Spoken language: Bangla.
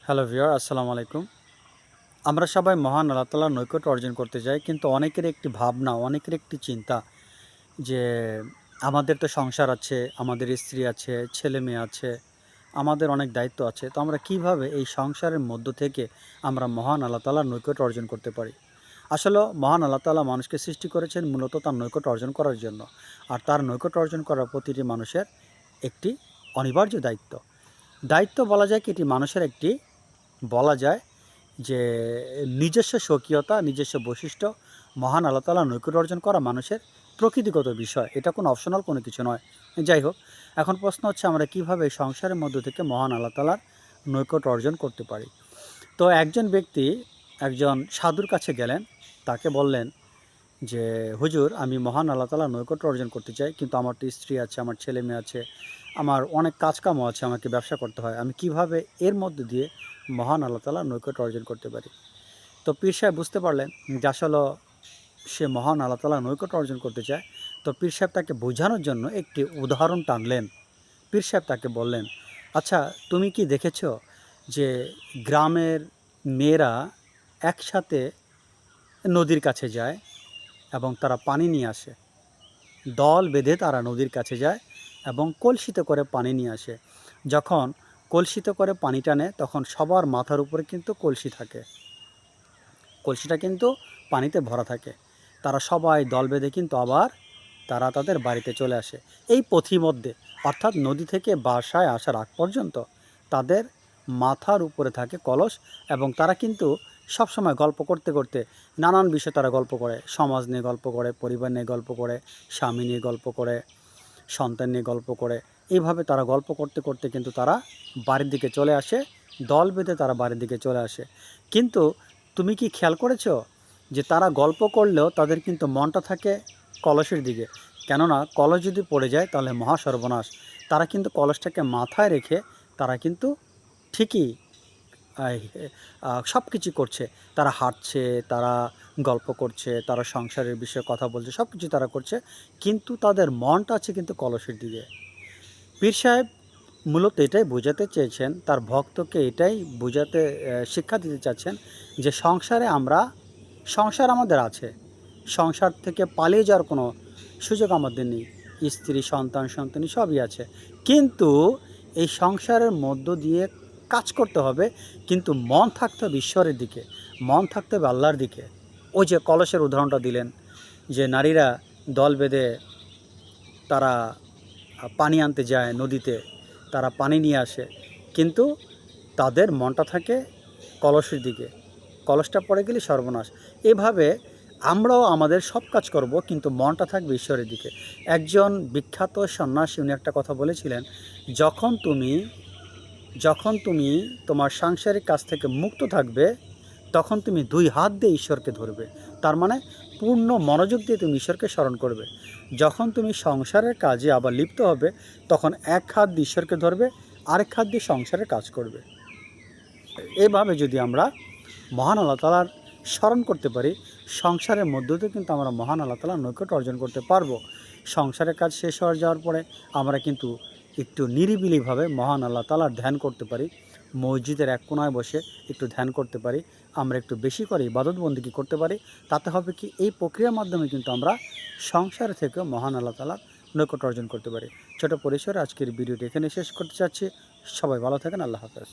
হ্যালো ভিউয়ার, আসসালামু আলাইকুম। আমরা সবাই মহান আল্লাহ তাআলার নৈকট্য অর্জন করতে চাই, কিন্তু অনেকের একটি ভাবনা, অনেকের একটি চিন্তা যে আমাদের তো সংসার আছে, আমাদের স্ত্রী আছে, ছেলে মেয়ে আছে, আমাদের অনেক দায়িত্ব আছে। তো আমরা কিভাবে এই সংসারের মধ্য থেকে আমরা মহান আল্লাহ তাআলার নৈকট্য অর্জন করতে পারি? আসলে মহান আল্লাহ তাআলা মানুষকে সৃষ্টি করেছেন মূলত তার নৈকট্য অর্জন করার জন্য। আর তার নৈকট্য অর্জন করা প্রতিটি মানুষের একটি অনিবার্য দায়িত্ব। দায়িত্ব বলা যায় কি, এটি মানুষের একটি বলা যায় যে নিজস্ব স্বকীয়তা, নিজস্ব বৈশিষ্ট্য, মহান আল্লাহ তাআলার নৈকট্য অর্জন করা মানুষের প্রকৃতিগত বিষয়। এটা কোনো অপশনাল কোনো কিছু নয়। যাই হোক, এখন প্রশ্ন হচ্ছে আমরা কীভাবে এই সংসারের মধ্য থেকে মহান আল্লাহ তাআলার নৈকট্য অর্জন করতে পারি। তো একজন ব্যক্তি একজন সাধুর কাছে গেলেন, তাকে বললেন যে, হুজুর, আমি মহান আল্লাহ তাআলার নৈকট্য অর্জন করতে চাই, কিন্তু আমার তো স্ত্রী আছে, আমার ছেলে মেয়ে আছে, আমার অনেক কাজকামও আছে, আমাকে ব্যবসা করতে হয়। আমি কিভাবে এর মধ্য দিয়ে মহান আল্লাহ তাআলার নৈকট্য অর্জন করতে পারি? তো পীর সাহেব বুঝতে পারলেন যে আসলে সে মহান আল্লাহ তাআলার নৈকট্য অর্জন করতে চায়। তো পীর সাহেব তাকে বোঝানোর জন্য একটি উদাহরণ টানলেন। পীর সাহেব তাকে বললেন, আচ্ছা, তুমি কি দেখেছ যে গ্রামের মেয়েরা একসাথে নদীর কাছে যায় এবং তারা পানি নিয়ে আসে। দল বেঁধে তারা নদীর কাছে যায় এবং কলসিতে করে পানি নিয়ে আসে। যখন কলসিতে করে পানি টানে, তখন সবার মাথার উপরে কিন্তু কলসি থাকে, কলসিটা কিন্তু পানিতে ভরা থাকে। তারা সবাই দল বেঁধে কিন্তু আবার তারা তাদের বাড়িতে চলে আসে। এই পথিমধ্যে, অর্থাৎ নদী থেকে বাসায় আসার আগ পর্যন্ত তাদের মাথার উপরে থাকে কলস, এবং তারা কিন্তু সবসময় গল্প করতে করতে নানান বিষয়ে তারা গল্প করে। সমাজ নিয়ে গল্প করে, পরিবার নিয়ে গল্প করে, স্বামী নিয়ে গল্প করে, সন্তান নিয়ে গল্প করে। এইভাবে তারা গল্প করতে করতে কিন্তু তারা বাড়ির দিকে চলে আসে, দল বেঁধে তারা বাড়ির দিকে চলে আসে। কিন্তু তুমি কি খেয়াল করেছো যে তারা গল্প করলেও তাদের কিন্তু মনটা থাকে কলসের দিকে? কেননা কলস যদি পড়ে যায় তাহলে মহা সর্বনাশ। তারা কিন্তু কলসটাকে মাথায় রেখে তারা কিন্তু ঠিকই সব কিছু করছে। তারা হাঁটছে, তারা গল্প করছে, তারা সংসারের বিষয়ে কথা বলছে, সব কিছু তারা করছে, কিন্তু তাদের মনটা আছে কিন্তু কলসের দিকে। পীর সাহেব মূলত এটাই বোঝাতে চেয়েছেন, তার ভক্তকে এটাই বোঝাতে শিক্ষা দিতে চাচ্ছেন যে সংসার আমাদের আছে, সংসার থেকে পালিয়ে যাওয়ার কোনো সুযোগ আমাদের নেই। স্ত্রী, সন্তান, সন্তানী সবই আছে, কিন্তু এই সংসারের মধ্য দিয়ে কাজ করতে হবে, কিন্তু মন থাকতে হবে ঈশ্বরের দিকে, মন থাকতে হবে আল্লাহর দিকে। ওই যে কলসের উদাহরণটা দিলেন, যে নারীরা দল বেঁধে তারা পানি আনতে যায় নদীতে, তারা পানি নিয়ে আসে, কিন্তু তাদের মনটা থাকে কলসের দিকে। কলসটা পড়ে গেলে সর্বনাশ। এভাবে আমরাও আমাদের সব কাজ করব, কিন্তু মনটা থাকবে ঈশ্বরের দিকে। একজন বিখ্যাত সন্ন্যাসী উনি একটা কথা বলেছিলেন, যখন তুমি তোমার সাংসারিক কাজ থেকে মুক্ত থাকবে, তখন তুমি 2 হাত দিয়ে ঈশ্বরকে ধরবে। তার মানে পূর্ণ মনোযোগ দিয়ে তুমি ঈশ্বরকে স্মরণ করবে। যখন তুমি সংসারের কাজে আবার লিপ্ত হবে, তখন 1 হাত দিয়ে ঈশ্বরকে ধরবে, আরেক হাত দিয়ে সংসারের কাজ করবে। এভাবে যদি আমরা মহান আল্লাহ তাআলার স্মরণ করতে পারি, সংসারের মধ্য দিয়ে কিন্তু আমরা মহান আল্লাহ তাআলার নৈকট্য অর্জন করতে পারবো। সংসারের কাজ শেষ হয়ে যাওয়ার পরে আমরা কিন্তু একটু নিরিবিলিভাবে মহান আল্লাহ তাআলার ধ্যান করতে পারি। মসজিদের এক কোণায় বসে একটু ধ্যান করতে পারি, আমরা একটু বেশি করে ইবাদত বন্দেগী করতে পারি। তাতে হবে কি, এই প্রক্রিয়ার মাধ্যমে কিন্তু আমরা সংসার থেকে মহান আল্লাহ তাআলার নৈকট্য অর্জন করতে পারি। ছোট পরিসরে আজকের ভিডিওটি এখানে শেষ করতে চাচ্ছি। সবাই ভালো থাকেন। আল্লাহ হাফেজ।